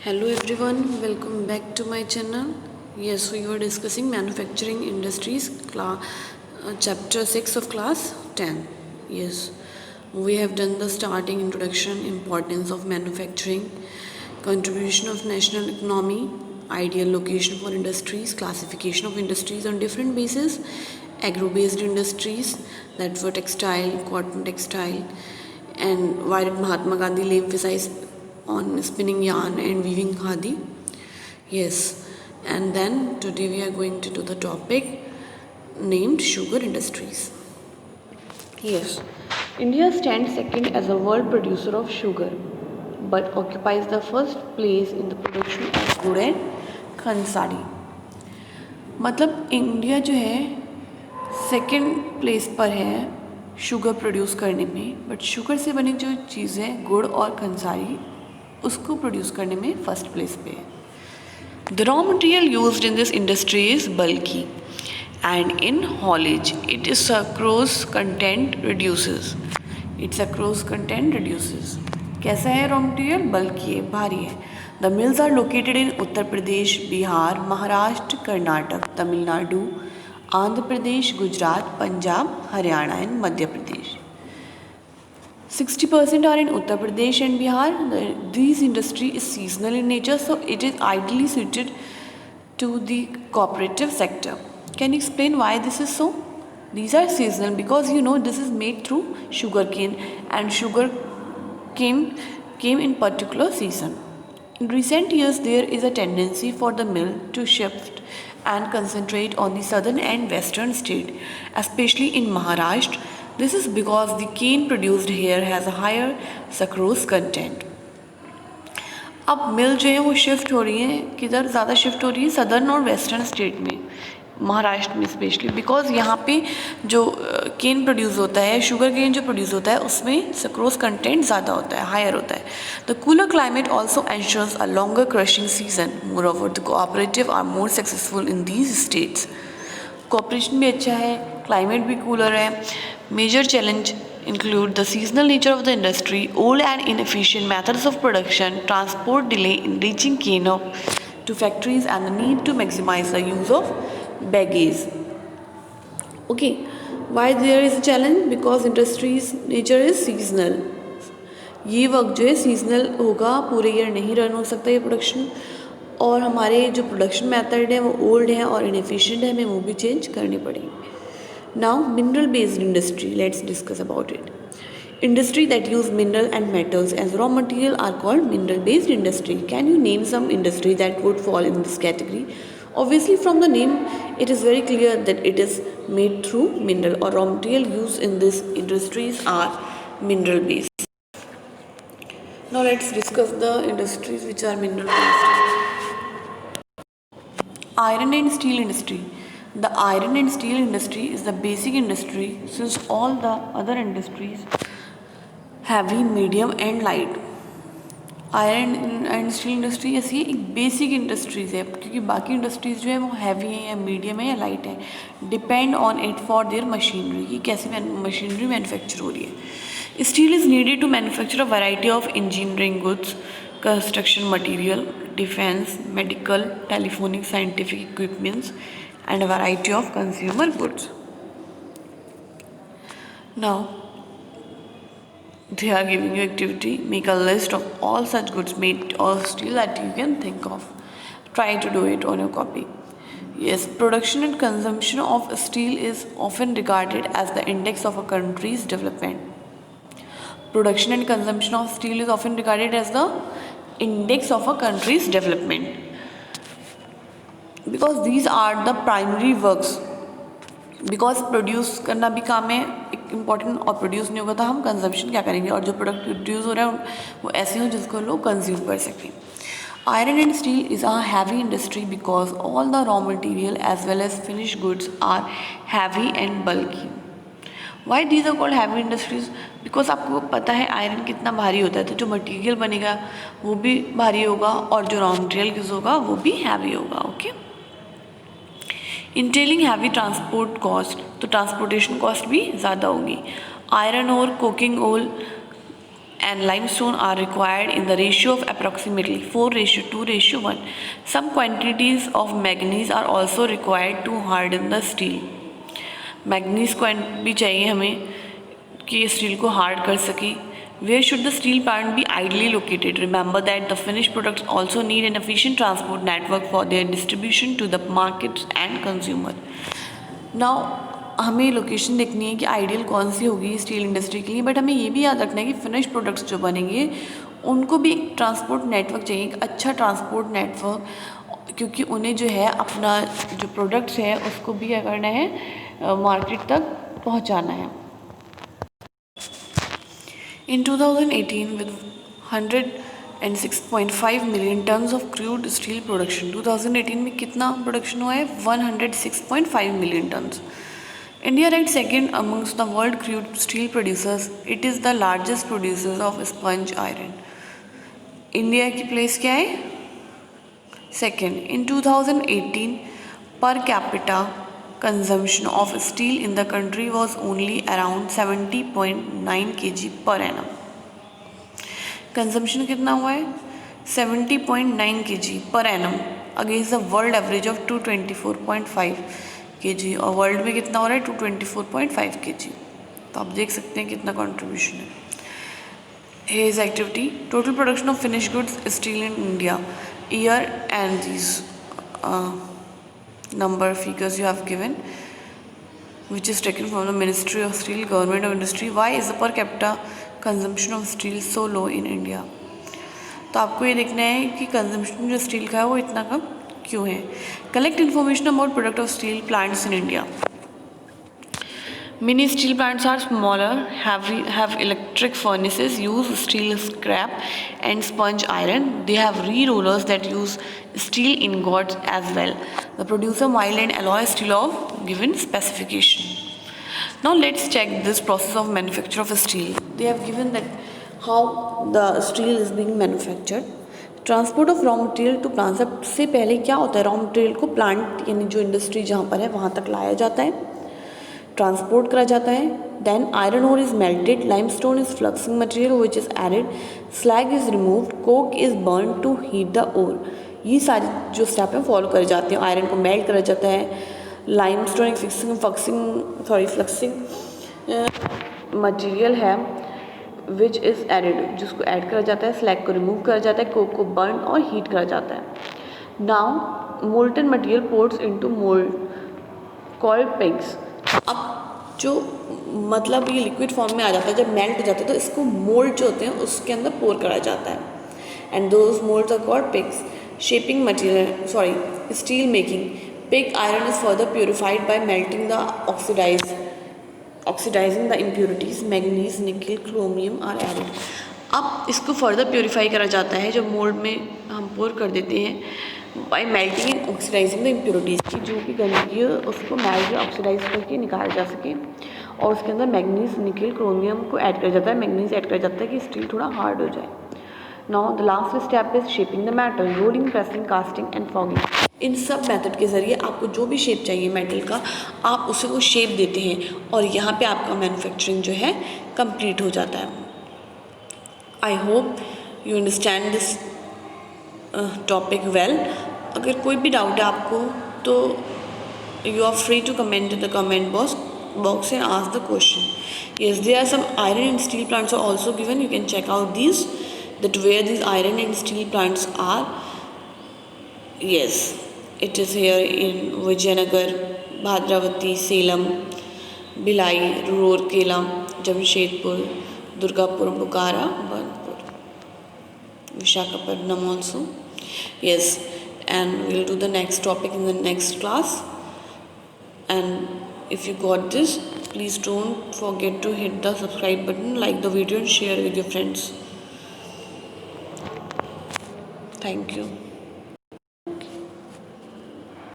Hello everyone, welcome back to my channel. Yes, so you are discussing manufacturing industries, chapter 6 of class 10. Yes, we have done the starting introduction, importance of manufacturing, contribution of national economy, ideal location for industries, classification of industries on different bases, agro-based industries that were textile, cotton textile, and why did Mahatma Gandhi lay emphasis on spinning yarn and weaving khadi? Yes, and then today we are going to do the topic named sugar industries. Yes, India stands second as a world producer of sugar, but occupies the first place in the production of gur and खंसारी. मतलब India जो है second place पर है sugar produce करने में, but sugar से बनी जो चीज़ें गुड़ और खंसारी उसको प्रोड्यूस करने में फर्स्ट प्लेस पे है. The raw material used in this industry is bulky and in haulage it is sucrose content reduces. Its sucrose content reduces. कैसा है रॉ मटेरियल? बल्कि है, भारी है. The mills are located in Uttar Pradesh, Bihar, Maharashtra, Karnataka, Tamil Nadu, Andhra Pradesh, Gujarat, Punjab, Haryana and Madhya Pradesh. 60% are in Uttar Pradesh and Bihar. These industry is seasonal in nature, so it is ideally suited to the cooperative sector. Can you explain why this is so? These are seasonal because this is made through sugarcane, and sugarcane came in particular season. In recent years, there is a tendency for the mill to shift and concentrate on the southern and western state, especially in Maharashtra. This is because the cane produced here has a higher sucrose content. अब मिल जो है वो shift हो रही है, किधर ज़्यादा shift हो रही है? सदर्न और वेस्टर्न स्टेट में, महाराष्ट्र में स्पेशली, बिकॉज यहाँ पे जो केन प्रोड्यूस होता है, शुगर केन जो प्रोड्यूस होता है, उसमें सक्रोज कंटेंट ज़्यादा होता है, हायर होता है. The cooler climate also ensures a longer crushing season. More the cooperative are more successful in these states. Cooperation भी अच्छा है, क्लाइमेट भी कूलर है. Major challenge include the seasonal nature of the industry, old and inefficient methods of production, transport delay in reaching cane to factories, and the need to maximize the use of baggage. Okay, why there is a challenge? Because industry's nature is seasonal. ये वक्त जो है seasonal होगा, पूरे year नहीं run हो सकता ये प्रोडक्शन, और हमारे जो प्रोडक्शन मेथड है वो ओल्ड है और इनएफिशिएंट है, हमें वो भी चेंज करनी पड़ेगी. Now, mineral-based industry. Let's discuss about it. Industry that use mineral and metals as raw material are called mineral-based industry. Can you name some industry that would fall in this category? Obviously, from the name, it is very clear that it is made through mineral, or raw material used in these industries are mineral-based. Now, let's discuss the industries which are mineral-based. Iron and steel industry. The iron and steel industry is the basic industry since all the other industries heavy, medium and light. Iron and steel industry ऐसी एक basic industries है, क्योंकि बाकी industries जो है वो heavy है या मीडियम है या लाइट है. Depend on it for their machinery, कि कैसे मशीनरी मैन्युफैक्चर हो रही है. Steel is needed to manufacture a variety of engineering goods, construction material, defence, medical, telephonic, scientific equipments and a variety of consumer goods. Now, they are giving you activity. Make a list of all such goods made of steel that you can think of. Try to do it on your copy. Yes, production and consumption of steel is often regarded as the index of a country's development. Production and consumption of steel is often regarded as the index of a country's development. Because these are the primary works. Because produce करना भी काम है एक important, और produce नहीं होगा तो हम कंजम्पशन क्या करेंगे, और जो प्रोडक्ट प्रोड्यूस हो रहा है वो ऐसे हो जिसको लोग कंज्यूम कर सकें. Iron and steel is a heavy industry because all the raw material as well as finish goods are heavy and bulky. Why these are called heavy industries? Because आपको पता है आयरन कितना भारी होता है, तो जो मटीरियल बनेगा वो भी भारी होगा, और जो रॉ मटीरियल यूज होगा वो भी हैवी होगा. ओके, इंटेलिंग हैवी ट्रांसपोर्ट कॉस्ट, तो ट्रांसपोर्टेशन कॉस्ट भी ज़्यादा होगी. आयरन और कोकिंग ओल and limestone are required in the ratio of approximately 4:2:1. Some quantities of manganese are also required to harden the steel. Manganese भी चाहिए हमें कि स्टील को हार्ड कर सके. Where should the steel plant be ideally located? Remember that the finished products also need an efficient transport network for their distribution to the markets and consumer. Now हमें location देखनी है कि ideal कौन सी होगी steel industry के लिए, but हमें ये भी याद रखना है कि फिनिश प्रोडक्ट्स जो बनेंगे उनको भी एक ट्रांसपोर्ट नेटवर्क चाहिए, एक अच्छा ट्रांसपोर्ट नेटवर्क, क्योंकि उन्हें जो है अपना जो प्रोडक्ट्स है उसको भी क्या करना है, मार्केट तक पहुंचाना है. In 2018, with 106.5 million tons of crude steel production, 2018 में कितना प्रोडक्शन हुआ है, 106.5 million tons. India ranked second amongst the world crude steel producers. It is the largest producer of sponge iron. India की प्लेस क्या है, second. In 2018, per capita consumption of steel in the country was only around 70.9 kg per annum. Consumption कितना हुआ है, 70.9 kg per annum against the world average of 224.5 kg, और world में कितना हो रहा है, 224.5 kg. तो आप देख सकते हैं कितना कंट्रीब्यूशन है. His activity, total production of finished goods steel in India year, and these number figures you have given, which is taken from the Ministry of Steel, Government of Industry. Why is the per capita consumption of steel so low in India? तो आपको ये देखना है कि consumption जो steel का है वो इतना कम क्यों है. Collect information about product of steel plants in India. Many steel plants are smaller, have electric furnaces, use steel scrap and sponge iron. They have re-rollers that use steel ingots as well. The producer mild and alloy steel of given specification. Now let's check this process of manufacture of steel. They have given that how the steel is being manufactured. Transport of raw material to plant. सबसे पहले क्या होता है, raw material को plant यानी जो industry जहाँ पर है वहाँ तक लाया जाता है, ट्रांसपोर्ट करा जाता है. Then iron ore is melted, limestone is fluxing material which is added, slag is removed, coke is burn to heat the ore. ये सारी जो स्टेप है फॉलो करे जाते हैं. आयरन को मेल्ट करा जाता है, लाइमस्टोन एक फ्लक्सिंग मटेरियल है विच इज़ एडेड, जिसको ऐड करा जाता है, स्लैग को रिमूव करा जाता है, कोक को बर्न और हीट करा जाता है. Now molten material ports into mould called pigs. अब जो मतलब ये लिक्विड फॉर्म में आ जाता है, जब मेल्ट हो जाता है तो इसको मोल्ड जो होते हैं उसके अंदर पोर करा जाता है. And those moulds are called pigs. Shaping material steel making. Pig iron is further purified by melting the oxidising the impurities manganese, nickel, chromium are added. अब इसको फर्दर प्योरीफाई करा जाता है जब मोल्ड में हम पोर कर देते हैं by melting and oxidising the impurities की जो भी गंदगी है उसको मेल्ट या ऑक्सीडाइज करके निकाला जा सके. और उसके अंदर मैग्नीज, निकल, क्रोमियम को ऐड कर जाता है, मैग्नीज ऐड कर जाता है कि स्टील थोड़ा हार्ड हो जाए. Now the last step is shaping the metal, rolling, pressing, casting and forging. इन सब मेथड के ज़रिए आपको जो भी शेप चाहिए मेटल का, आप उसे वो शेप देते हैं और यहाँ पे आपका मैन्युफैक्चरिंग जो है कंप्लीट हो जाता है. I hope you understand this topic well. अगर कोई भी डाउट है आपको तो you are free to comment in the comment box and ask the question. Yes, there are some iron and steel plants are also given. You can check out these, that where these iron and steel plants are. Yes, it is here in Vijayanagar, Bhadravati, Salem, Bhilai, Rourkela, Jamshedpur, Durgapur, Bokara, Burnpur, Visakhapatnam also. Yes, and we'll do the next topic in the next class. And if you got this, please don't forget to hit the subscribe button, like the video and share with your friends. Thank you.